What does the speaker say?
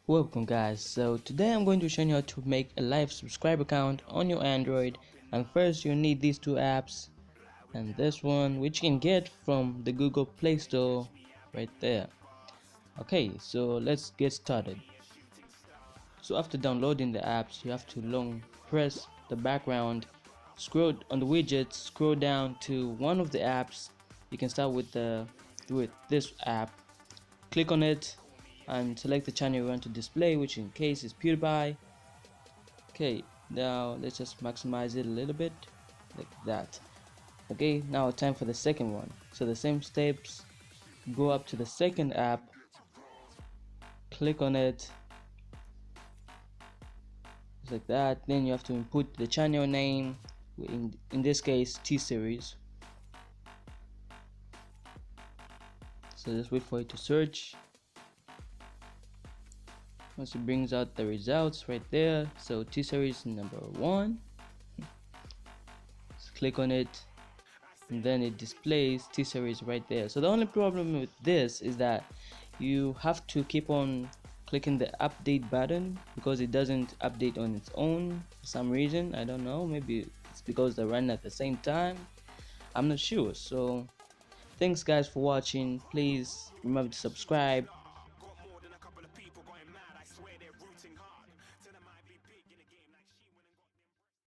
Welcome guys, so today I'm going to show you how to make a live subscriber account on your Android. And first you need these two apps and this one, which you can get from the Google Play Store right there. Okay, so let's get started. So after downloading the apps, you have to long press the background, scroll on the widgets, scroll down to one of the apps. You can start with this app, click on it and select the channel you want to display, which in case is PewDiePie. Okay, now let's just maximize it a little bit like that. Okay, now time for the second one. So the same steps, go up to the second app, click on it just like that. Then you have to input the channel name, in this case T-Series. So just wait for it to search. Once it brings out the results right there, so T-Series number 1, just click on it and then it displays T-Series right there. So the only problem with this is that you have to keep on clicking the update button because it doesn't update on its own for some reason. I don't know, maybe it's because they run at the same time, I'm not sure. So thanks guys for watching. Please remember to subscribe,